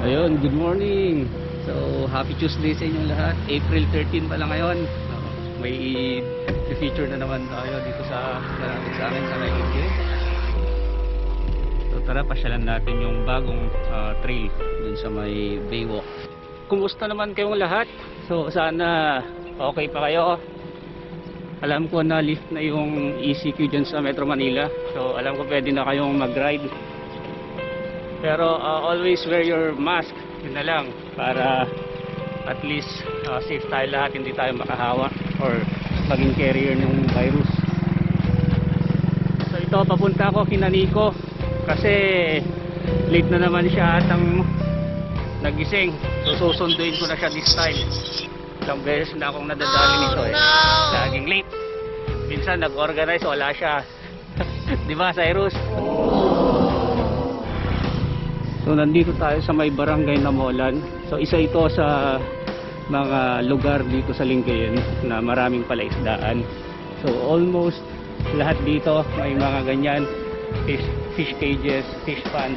Ayun, good morning. So, happy Tuesday sa inyong lahat. April 13 pa lang ngayon. May feature na naman tayo dito sa malapit sa amin sa Maynilad. So, tara, pasyalan natin yung bagong trail dun sa may Baywalk. Kumusta naman kayong lahat? So, sana okay pa kayo. Alam ko na lift na yung ECQ dyan sa Metro Manila. So, alam ko pwede na kayong mag-ride. Pero always wear your mask, yun na lang, para at least safe tayo lahat, hindi tayo makahawa or maging carrier ng virus. So ito, papunta ako kina Nico kasi late na naman siya atang nagising. So susunduin ko na siya this time. Ilang beses na akong nadadali nito laging late. Minsan nag-organize, wala siya. Diba, Cyrus? So nandito tayo sa may barangay Namolan. So isa ito sa mga lugar dito sa Lingayen na maraming palaisdaan. So almost lahat dito may mga ganyan, fish cages, fish pond.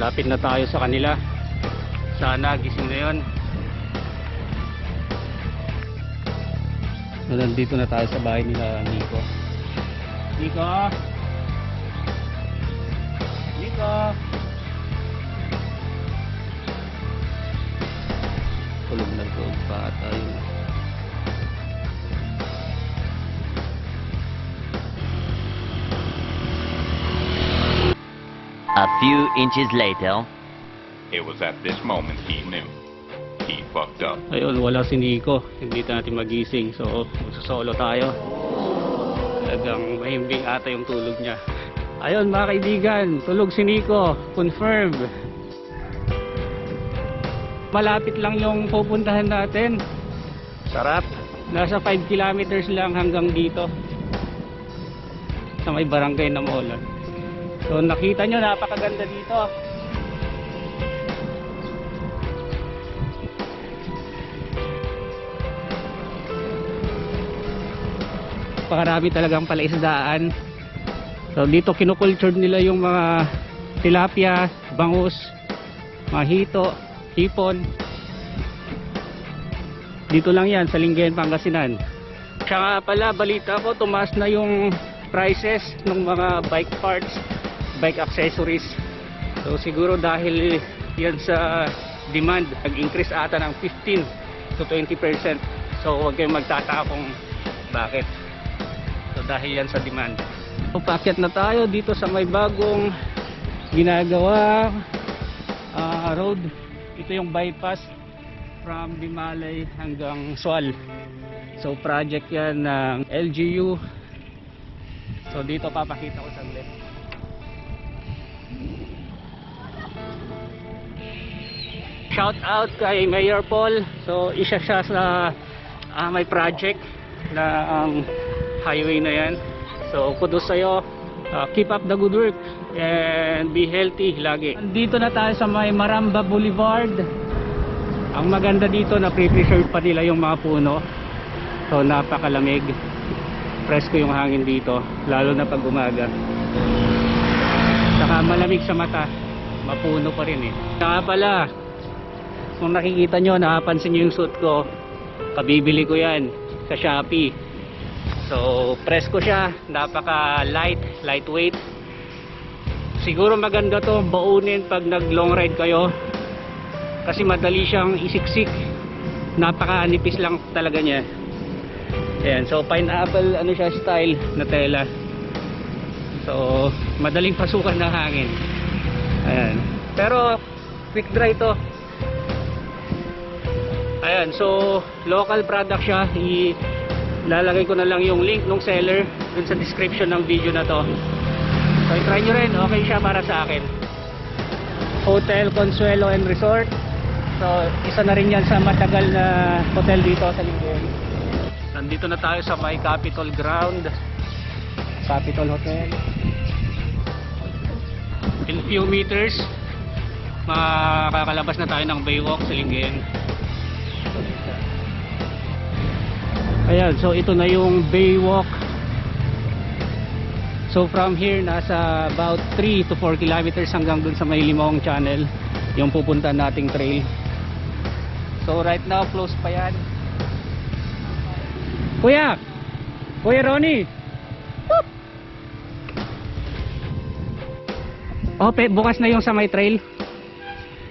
Lapit na tayo sa kanila. Sana gising na yun. So, nandito na tayo sa bahay nila Nico. Nico! Nico! Tulog na tulog pa tayo. A few inches later. It was at this moment he knew. He fucked up. Ayun, wala si Nico. Hindi natin magising. So, magsasolo tayo. Talagang mahimbing ata yung tulog niya. Ayun mga kaibigan, tulog si Nico. Confirm. Malapit lang yung pupuntahan natin. Sarap. Nasa 5 kilometers lang hanggang dito. Sa may barangay Namolan. So, nakita nyo, napakaganda dito. Pakarami talagang palaisdaan. So dito kinukultured nila yung mga tilapia, bangus, mga hito, hipon. Dito lang yan sa Lingayen, Pangasinan. Siya nga pala, balita ko tumaas na yung prices ng mga bike parts, bike accessories. So siguro dahil yan sa demand, nag-increase ata ng 15 to 20%. So huwag kayong magtataka kung bakit. So dahil yan sa demand. So paakyat na tayo dito sa may bagong ginagawa road. Ito yung bypass from Dimalay hanggang Sual. So project yan ng LGU. So dito papakita ko saglit. Shout out kay Mayor Paul. So isa siya sa may project na highway na yan. So kudos sa'yo. Keep up the good work and be healthy lagi. Dito na tayo sa may Maramba Boulevard. Ang maganda dito na pre-preserve pa nila yung mga puno. So napakalamig. Presko yung hangin dito, lalo na pag umaga. Saka malamig sa mata. Mapuno pa rin eh. Saka pala, kung nakikita nyo, nakapansin nyo yung suit ko, kabibili ko yan sa Shopee. So presko siya, napaka lightweight. Siguro maganda to baunin pag nag long ride kayo kasi madali siyang isiksik. Napaka nipis lang talaga niya. Ayan, so pineapple ano siya style na tela. So madaling pasukan ng hangin. Ayan. Pero quick dry to. Ayan, so local product siya. Lalagay ko na lang yung link ng seller dun sa description ng video na to. So i-try nyo rin, okay siya para sa akin. Hotel Consuelo and Resort. So isa na rin yan sa matagal na hotel dito sa Lingayen. Nandito na tayo sa may Capitol Ground, Capitol Hotel. In few meters makakalabas na tayo ng Baywalk sa Lingayen. Ayan, so ito na yung Baywalk. So from here, nasa about 3 to 4 kilometers hanggang dun sa may Limahong Channel, yung pupunta nating trail. So right now, close pa yan. Kuya Ronnie. Whoop! Oh, bukas na yung sa may trail.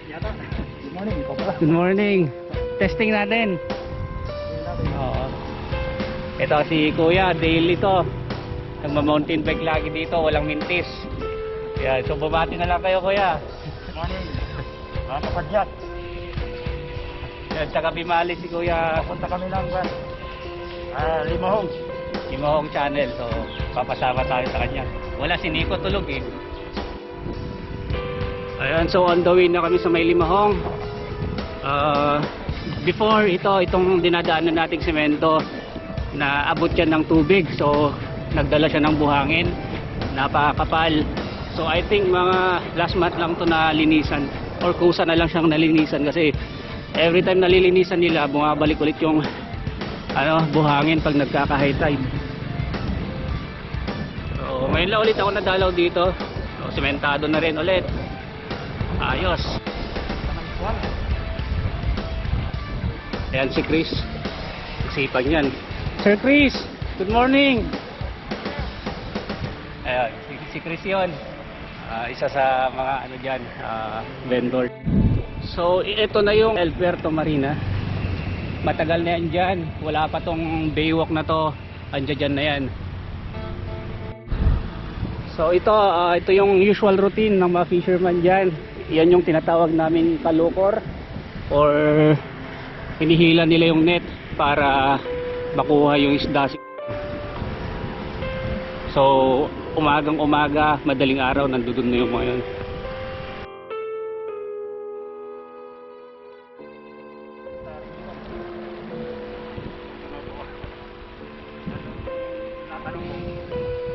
Good morning, ikaw pala. Good morning. Testing natin. Oo. Ito si Kuya, daily to. Nagma-mountain bike lagi dito, walang mintis. Yan, so bumati na lang kayo, Kuya. Good morning. Mga kapadyat, Yan, tsaka Bimali si Kuya. papunta kami ng Limahong. Limahong Channel, so papasama tayo sa kanya. Wala, si Nico tulog eh. Ayan, so on the way na kami sa may Limahong. Before itong dinadaanan nating semento, na abot yan ng tubig, so nagdala siya ng buhangin, napakapal. So I think mga last month lang to na linisan, or kusa na lang siyang nalinisan, kasi every time nalilinisan nila, bumabalik ulit yung buhangin pag nagkaka-high tide. So ngayon lang ulit ako nadalaw dito, so sementado na rin ulit. Ayos. Ayan si Chris, isipan yan. Sir Chris, good morning. Ayan, si Chris yun. Isa sa mga dyan, vendor. So ito na yung El Puerto Marina. Matagal na yan dyan, wala pa tong Baywalk na to, andyan dyan na yan. So ito yung usual routine ng mga fisherman dyan. Yan yung tinatawag namin kalukor, or hinihila nila yung net para makuha yung isda. So umagang umaga, madaling araw, nandun na yung mga yun.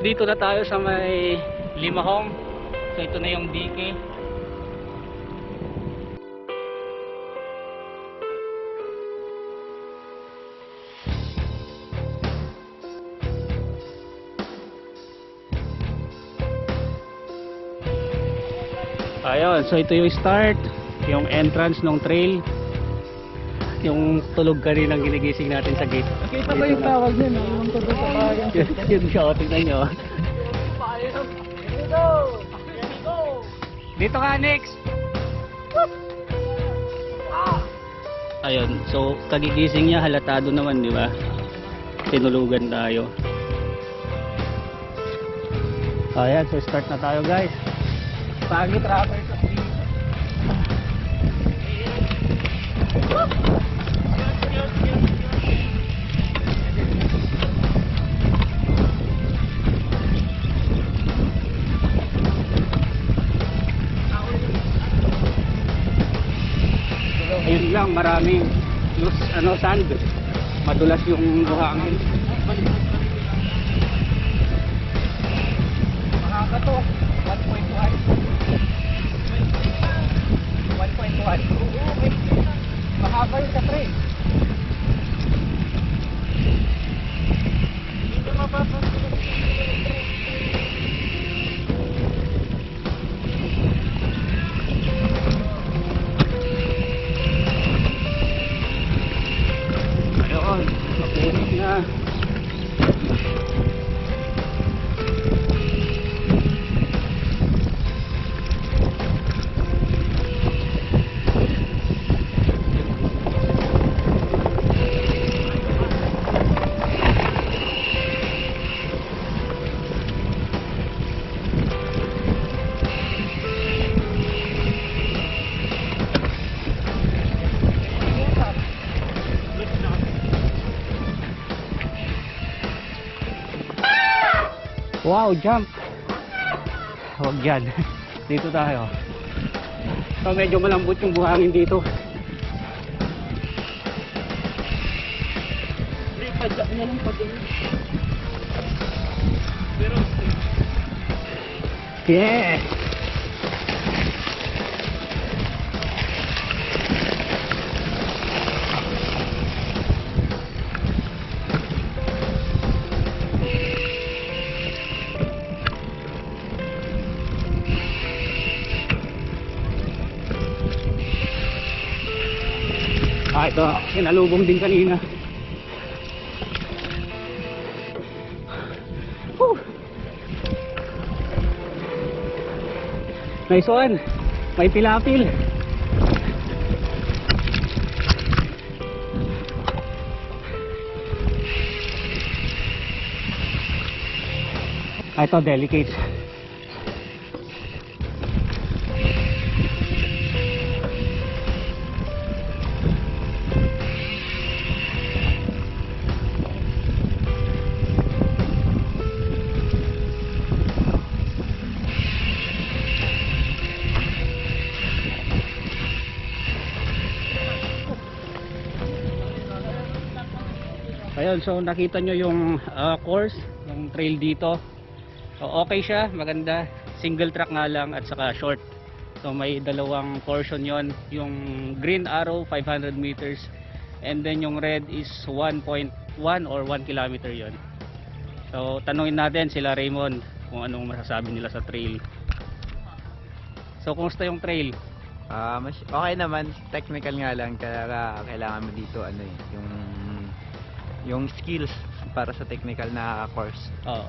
Dito na tayo sa may Limahong. So ito na yung DK. Ayun, so ito yung start, yung entrance ng trail, yung tulog kanina ng ginigising natin sa gate. Kita ba yung tawag niya? Yung tuloy sa bayan. Yun siya, tignan nyo. Dito ka, next! Ayun, so kagigising niya, halatado naman, di ba? Tinulugan tayo. Ayan, so start na tayo, guys. Pagi trapper sa ayun lang, maraming loose, sand, madulas yung buhangin. Makakato 1.1 mahaba yung sa train. Dito mapapansin. Ayun, mapunik na. Wow, jump. Huwag dyan. Dito tayo. So medyo malambot yung buhangin dito. Padyak na lang pag pero yeah. ito, sinalubong din kanina. Whew. Nice one. May pilapil. Ito, delicate. Ayun, so nakita nyo yung course, yung trail dito. So okay siya, maganda. Single track nga lang at saka short. So may dalawang portion yon. Yung green arrow 500 meters and then yung red is 1.1 or 1 kilometer yon. So tanungin natin sila Raymond kung anong masasabi nila sa trail. So kumusta yung trail? Okay naman, technical nga lang kaya kailangan mo dito ano yung skills para sa technical na course. Oo.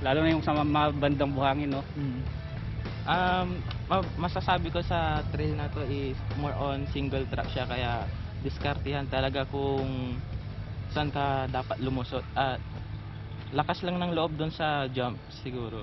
Lalo na yung sa mga bandang buhangin, no? Masasabi ko sa trail na to is more on single track siya, kaya diskartihan talaga kung saan ka dapat lumusot at lakas lang ng loob doon sa jump siguro.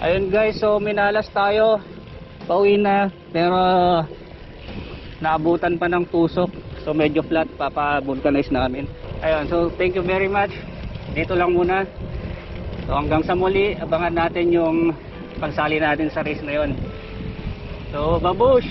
Ayun guys, so minalas tayo. Pauwi na, pero naabutan pa ng tusok. So medyo flat, papa-vulcanize namin. Ayun, so thank you very much. Dito lang muna. So hanggang sa muli, abangan natin yung pagsali natin sa race na yon. So babush!